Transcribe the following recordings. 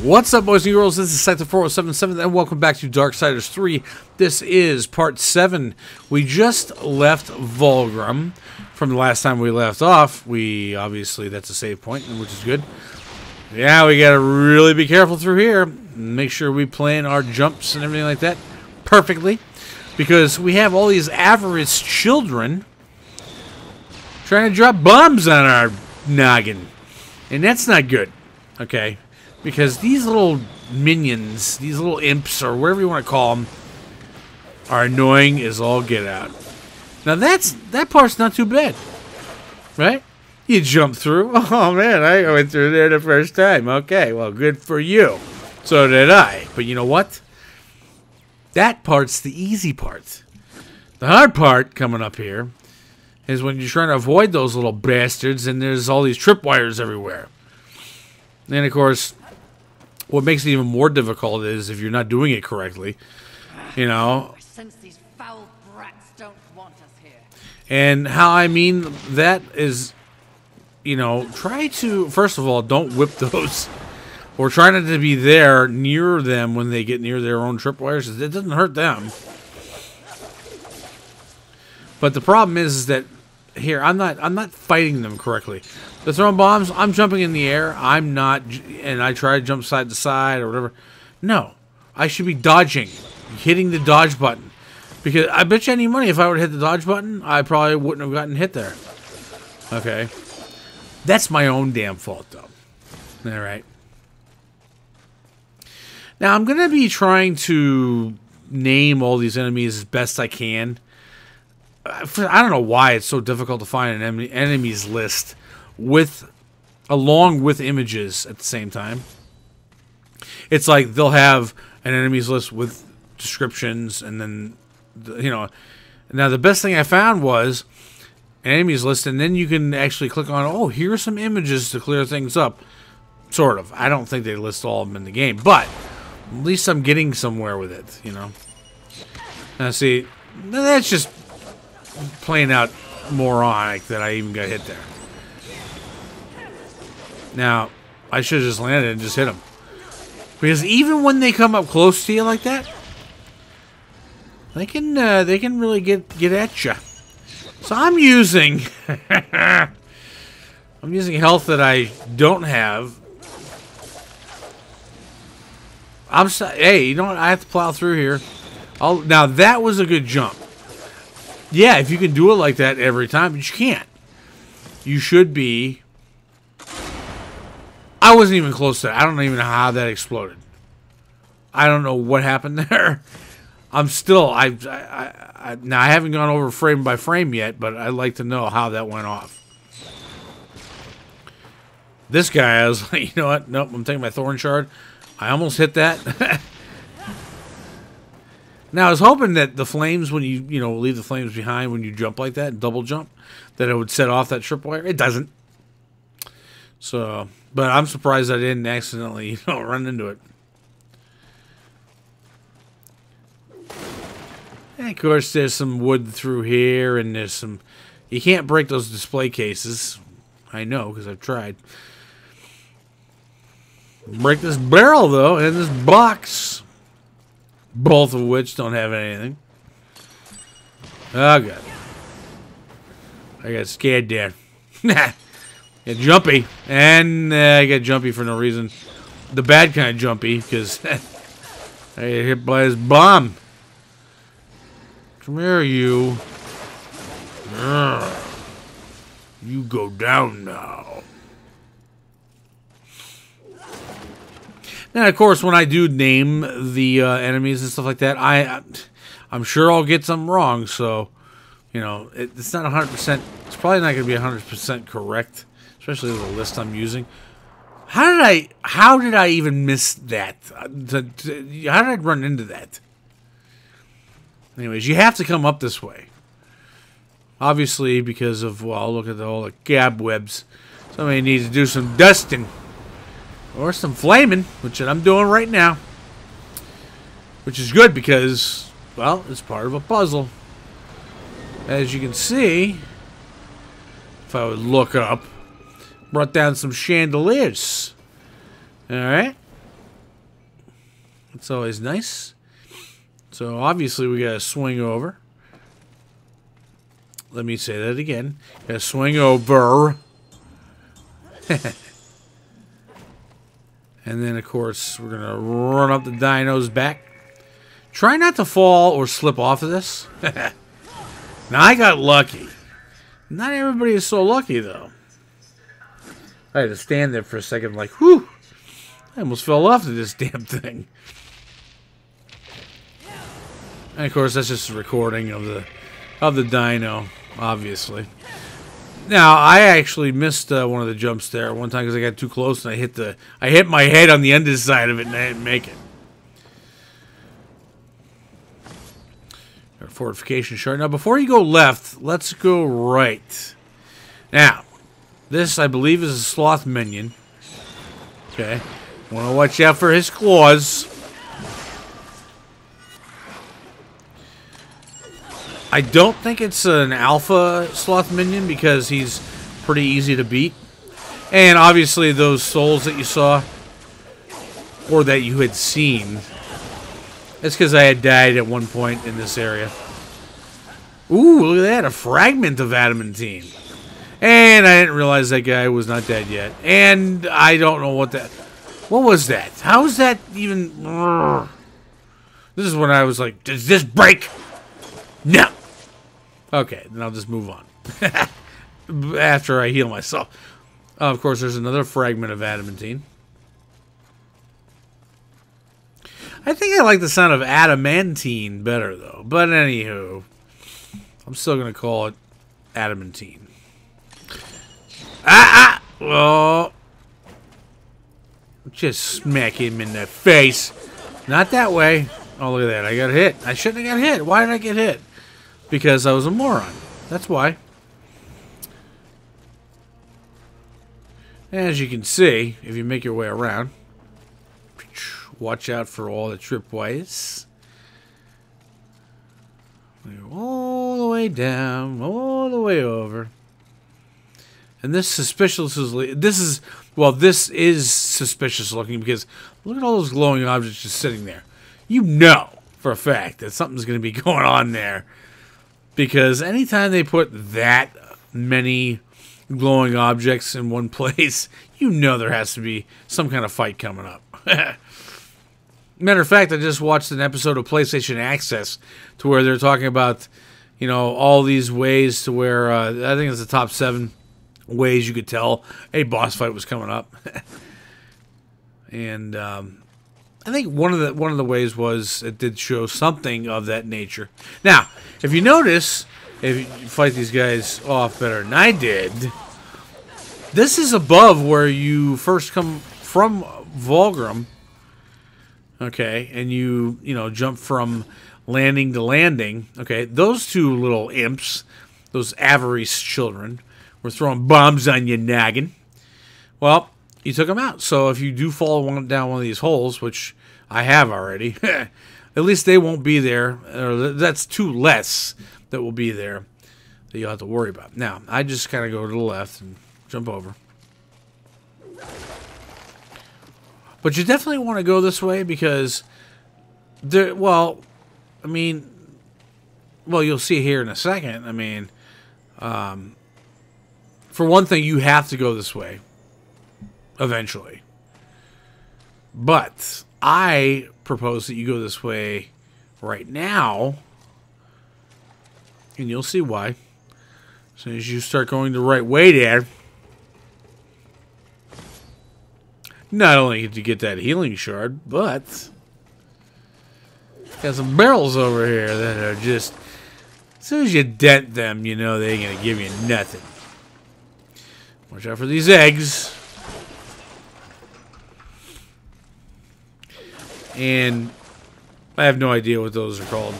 What's up, boys and girls? This is Sector 4077, and welcome back to Darksiders 3. This is part 7. We just left Vulgrim. From the last time we left off, obviously, that's a save point, which is good. Yeah, we gotta really be careful through here. Make sure we plan our jumps and everything like that perfectly. Because we have all these Avarice Children trying to drop bombs on our noggin. And that's not good. Okay? Because these little minions, these little imps, or whatever you want to call them, are annoying as all get out. Now that part's not too bad, right? You jump through. Oh man, I went through there the first time. Okay, well, good for you. So did I. But you know what? That part's the easy part. The hard part coming up here is when you're trying to avoid those little bastards, and there's all these tripwires everywhere. And of course, what makes it even more difficult is if you're not doing it correctly, you know. I sense these foul brats don't want us here. And how I mean that is, you know, try to, first of all, don't whip those. Or try not to be there near them when they get near their own tripwires. It doesn't hurt them. But the problem is that here, I'm not fighting them correctly. They're throwing bombs, I'm jumping in the air, I'm not, and I try to jump side to side or whatever. No, I should be dodging, hitting the dodge button. Because I bet you any money if I would hit the dodge button, I probably wouldn't have gotten hit there. Okay. That's my own damn fault, though. Alright. Now, I'm going to be trying to name all these enemies as best I can. I don't know why it's so difficult to find an enemies list along with images at the same time. It's like they'll have an enemies list with descriptions, and then, you know. Now, the best thing I found was an enemies list, and then you can actually click on, oh, here's some images to clear things up. Sort of. I don't think they list all of them in the game, but at least I'm getting somewhere with it, you know. Now, see, that's just playing out moronic that I even got hit there. Now, I should have just landed and just hit them. Because even when they come up close to you like that, they can really get at you. So I'm using I'm using health that I don't have. Hey, you know what? I have to plow through here. Now that was a good jump. Yeah, if you can do it like that every time, but you can't. You should be. I wasn't even close to that. I don't even know how that exploded. I don't know what happened there. I'm still. Now I haven't gone over frame by frame yet, but I'd like to know how that went off. This guy, I was like, you know what? Nope, I'm taking my thorn shard. I almost hit that. Now, I was hoping that the flames, when you leave the flames behind when you jump like that, double jump, that it would set off that tripwire. It doesn't. So, but I'm surprised I didn't accidentally, run into it. And, of course, there's some wood through here, and there's some... You can't break those display cases. I know, because I've tried. Break this barrel, though, and this box. Both of which don't have anything. Oh, God. I got scared there. Got jumpy. And I got jumpy for no reason. The bad kind of jumpy, because I got hit by his bomb. Come here, you. You go down now. Now, of course, when I do name the enemies and stuff like that, I'm sure I'll get some wrong. So, it's not 100%. It's probably not going to be 100% correct, especially with the list I'm using. How did I even miss that? How did I run into that? Anyways, you have to come up this way. Obviously, because of, well, look at all the cobwebs. Somebody needs to do some dusting. Or some flaming, which I'm doing right now. Which is good because, well, it's part of a puzzle. As you can see, if I would look up, brought down some chandeliers. Alright? It's always nice. So obviously we gotta swing over. Let me say that again. Gotta swing over. And then of course we're gonna run up the dino's back. Try not to fall or slip off of this. Now I got lucky. Not everybody is so lucky though. I had to stand there for a second like, whew. I almost fell off of this damn thing. And of course, that's just a recording of the dino, obviously. Now, I actually missed one of the jumps there one time because I got too close and I hit my head on the underside of it and I didn't make it. Our fortification shard. Now, before you go left, let's go right. Now, this I believe is a sloth minion. Okay, want to watch out for his claws. I don't think it's an alpha sloth minion because he's pretty easy to beat. And obviously those souls that you saw, or that you had seen, it's because I had died at one point in this area. Ooh, look at that, a fragment of adamantine. And I didn't realize that guy was not dead yet. And I don't know what that... What was that? How is that even... This is when I was like, does this break? No! Okay, then I'll just move on. After I heal myself. Of course, there's another fragment of adamantine. I think I like the sound of adamantine better, though. But anywho, I'm still going to call it adamantine. Oh. Just smack him in the face. Not that way. Oh, look at that. I got hit. I shouldn't have got hit. Why did I get hit? Because I was a moron. That's why. As you can see, if you make your way around, watch out for all the tripwires. All the way down, all the way over. And this suspiciously, this is suspicious looking because look at all those glowing objects just sitting there. You know for a fact that something's going to be going on there. Because anytime they put that many glowing objects in one place, you know there has to be some kind of fight coming up. Matter of fact, I just watched an episode of PlayStation Access to where they're talking about, you know, all these ways to where, I think it's the top 7 ways you could tell a boss fight was coming up. And I think one of the ways was it did show something of that nature. Now, if you notice, if you fight these guys off better than I did, this is above where you first come from Vulgrim. Okay, and you know, jump from landing to landing. Okay, those two little imps, those Avarice Children, were throwing bombs on your noggin. Well, you took them out. So if you do fall down one of these holes, which I have already, at least they won't be there. Or that's 2 less that will be there that you'll have to worry about. Now, I just kind of go to the left and jump over. But you definitely want to go this way because, well, you'll see here in a second. I mean, for one thing, you have to go this way eventually. But I propose that you go this way right now, and you'll see why. As soon as you start going the right way there, not only did you get that healing shard, but got some barrels over here that are just, as soon as you dent them, you know they ain't gonna give you nothing. Watch out for these eggs. And I have no idea what those are called,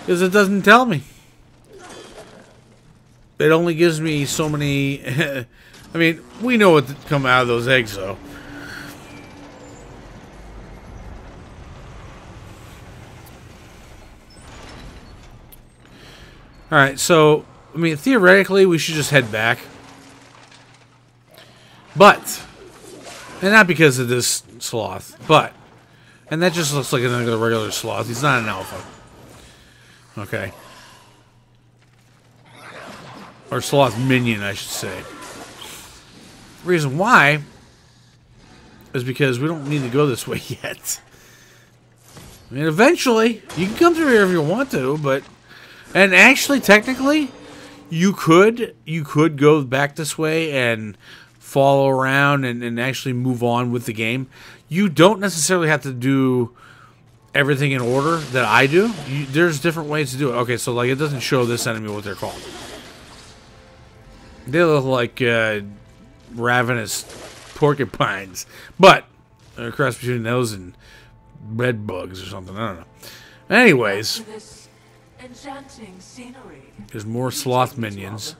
because it doesn't tell me. It only gives me so many. I mean, we know what come out of those eggs, though. Alright, so, I mean, theoretically, we should just head back. But, and not because of this sloth, but And that just looks like another regular sloth. He's not an alpha. Okay. Or sloth minion, I should say. Reason why is because we don't need to go this way yet. I mean, eventually, you can come through here if you want to, but... And actually, technically, you could go back this way and follow around and actually move on with the game. You don't necessarily have to do everything in order that I do. There's different ways to do it. Okay, so like it doesn't show this enemy what they're called. They look like ravenous porcupines, but they're a cross between those and bed bugs or something. I don't know. Anyways, there's more sloth minions.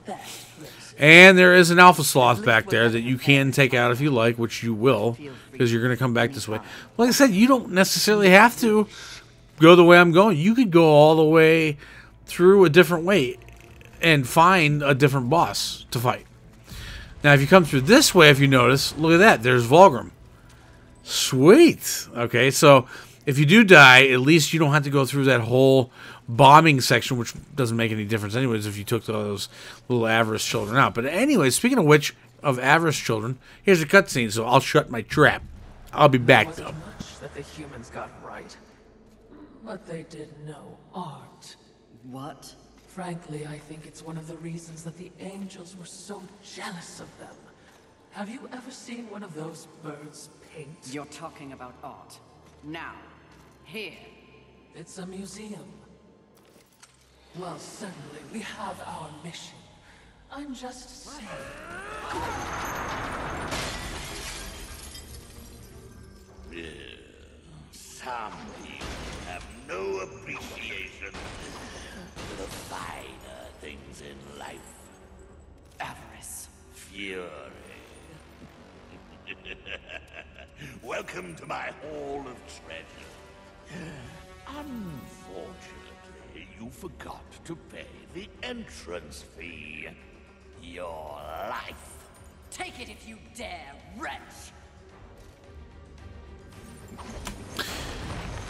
And there is an alpha sloth back there that you can take out if you like, which you will, because you're going to come back this way. Like I said, you don't necessarily have to go the way I'm going. You could go all the way through a different way and find a different boss to fight. Now, if you come through this way, if you notice, look at that. There's Vulgrim. Sweet. Okay, so if you do die, at least you don't have to go through that whole bombing section, which doesn't make any difference anyways if you took those little Avarice Children out. But anyways, speaking of which, of Avarice Children, here's a cutscene, so I'll shut my trap. I'll be back, though. Much that the humans got right, but they did no art. What? Frankly, I think it's one of the reasons that the angels were so jealous of them. Have you ever seen one of those birds paint? You're talking about art. Now, here. It's a museum. Well, certainly, we have our mission. I'm just saying. Some people have no appreciation for the finer things in life. Avarice. Fury. Welcome to my Hall of Treasure. Unfortunately, you forgot to pay the entrance fee. Your life. Take it if you dare, wretch!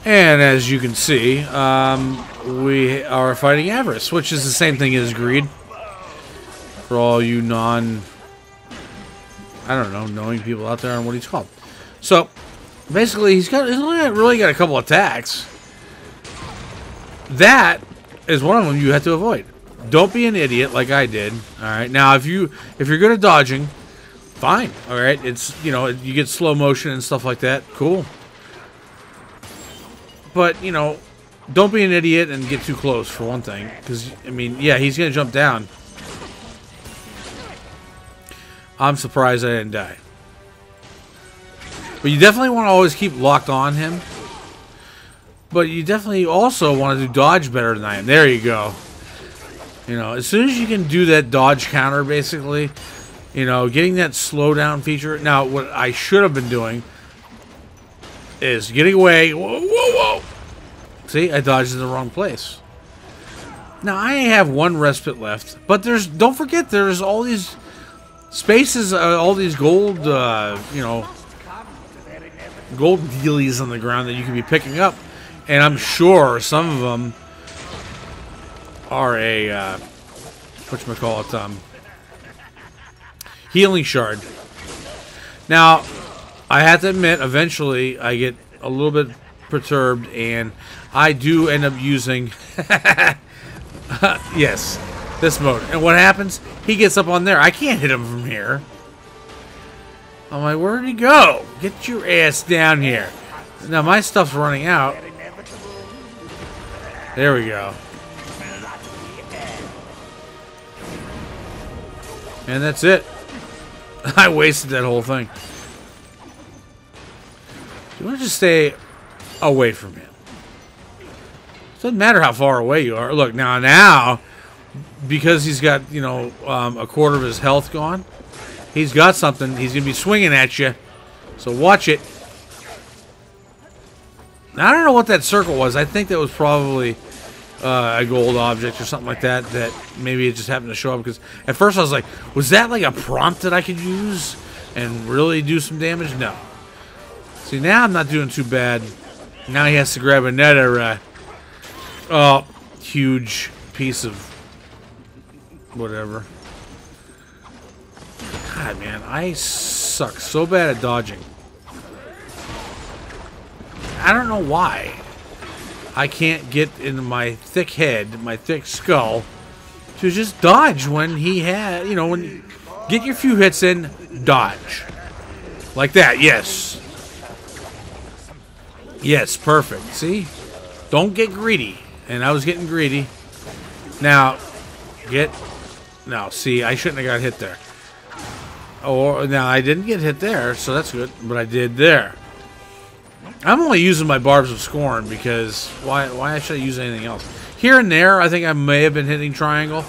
And as you can see, we are fighting Avarice, which is the same thing as Greed. For all you knowing people out there on what he's called. So, basically, he's only really got a couple attacks. That is one of them you have to avoid. Don't be an idiot like I did. All right. Now, if you're good at dodging, fine. All right. It's you get slow motion and stuff like that. Cool. But don't be an idiot and get too close for one thing, because I mean, yeah, he's gonna jump down. I'm surprised I didn't die. But you definitely want to always keep locked on him. But you definitely also want to do dodge better than I am. There you go. As soon as you can do that dodge counter, basically, getting that slowdown feature. Now, what I should have been doing is getting away. Whoa, whoa, whoa. See, I dodged in the wrong place. Now, I have one respite left. But don't forget, there's all these spaces, all these gold, gold dealies on the ground that you can be picking up. And I'm sure some of them are a, whatchamacallit, healing shard. Now, I have to admit, eventually I get a little bit perturbed and I do end up using, yes, this mode. And what happens? He gets up on there. I can't hit him from here. I'm like, where'd he go? Get your ass down here. Now, my stuff's running out. There we go. And that's it. I wasted that whole thing. You want to just stay away from him. Doesn't matter how far away you are. Look, now, because he's got, a quarter of his health gone, he's got something. He's going to be swinging at you. So watch it. Now, I don't know what that circle was. I think that was probably a gold object or something like that. That maybe it just happened to show up. Because at first I was like, was that like a prompt that I could use and really do some damage? No. See, now I'm not doing too bad Now he has to grab another, huge piece of whatever. God, man, I suck so bad at dodging. I don't know why. I can't get into my thick head, my thick skull, to just dodge when he had, you know, when you get your few hits in, dodge. Like that, yes. Yes, perfect. See? Don't get greedy. And I was getting greedy. Now, no, see, I shouldn't have got hit there. Oh, now I didn't get hit there, so that's good, but I did there. I'm only using my barbs of scorn because why should I use anything else? Here and there, I think I may have been hitting triangle.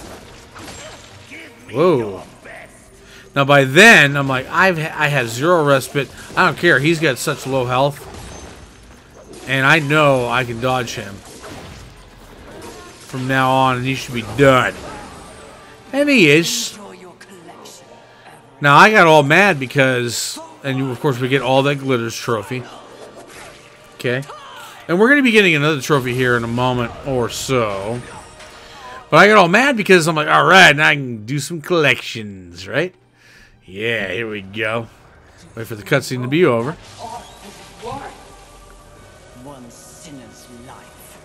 Whoa. Now by then, I'm like, I have 0 respite. I don't care. He's got such low health. And I know I can dodge him. From now on, and he should be done. And he is. Now I got all mad because, and of course we get all that glitters trophy. Okay. And we're going to be getting another trophy here in a moment or so. But I got all mad because I'm like, alright, now I can do some collections, right? Yeah, here we go. Wait for the cutscene to be over. One sinner's life.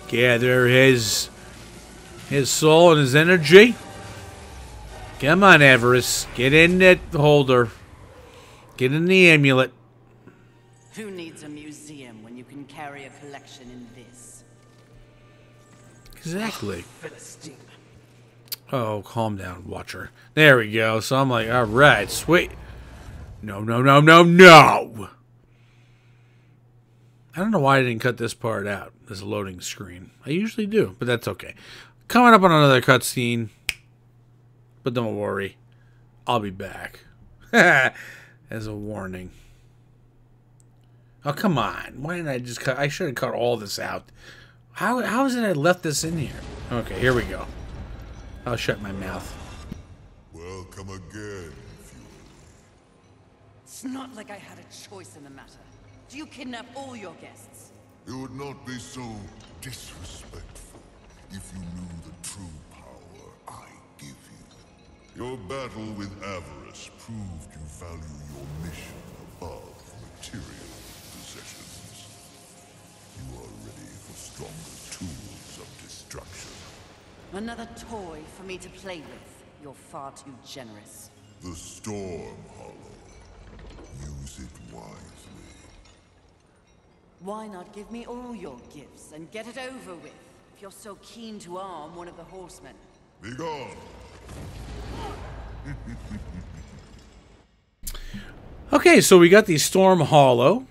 Gather his soul and his energy. Come on, Avarice. Get in that holder. Get in the amulet. Who needs a museum when you can carry a collection in this? Exactly. Philistine. Oh, calm down, Watcher. There we go. So I'm like, alright, sweet. No, no, no, no, no! I don't know why I didn't cut this part out, this loading screen. I usually do, but that's okay. Coming up on another cutscene. But don't worry. I'll be back. As a warning. Oh, come on. Why didn't I just cut? I should have cut all this out. How is it I left this in here? Okay, here we go. I'll shut my mouth. Welcome again, Fury. It's not like I had a choice in the matter. Do you kidnap all your guests? It would not be so disrespectful if you knew the true power I give you. Your battle with Avarice proved you value your mission above material possessions. You are ready for stronger tools of destruction. Another toy for me to play with. You're far too generous. The Storm Hollow. Use it wisely. Why not give me all your gifts and get it over with, if you're so keen to arm one of the horsemen? Be gone. Okay, so we got the Storm Hollow.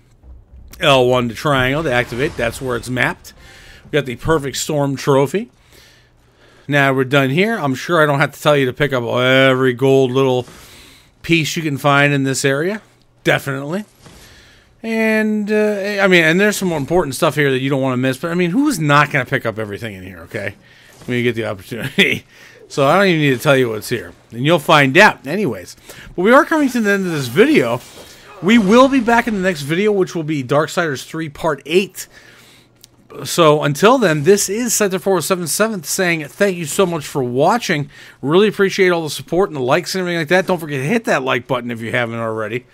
L1 to triangle to activate. That's where it's mapped. We got the perfect storm trophy. Now we're done here. I'm sure I don't have to tell you to pick up every gold little piece you can find in this area. Definitely. And, I mean, and there's some more important stuff here that you don't want to miss. But, I mean, who's not going to pick up everything in here, okay? When you get the opportunity. So I don't even need to tell you what's here. And you'll find out. Anyways. But we are coming to the end of this video. We will be back in the next video, which will be Darksiders 3 Part 8. So until then, this is Sector477 saying thank you so much for watching. Really appreciate all the support and the likes and everything like that. Don't forget to hit that like button if you haven't already.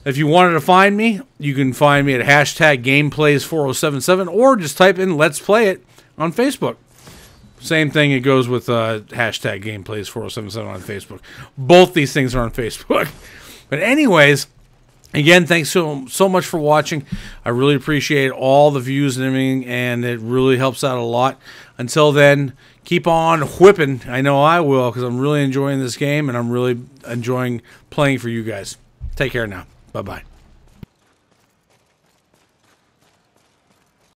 If you wanted to find me, you can find me at hashtag gameplays4077 or just type in Let's Play It on Facebook. Same thing, it goes with hashtag gameplays4077 on Facebook. Both these things are on Facebook. But anyways, again, thanks so much for watching. I really appreciate all the views and everything, and it really helps out a lot. Until then, keep on whipping. I know I will, because I'm really enjoying this game, and I'm really enjoying playing for you guys. Take care now. Bye-bye.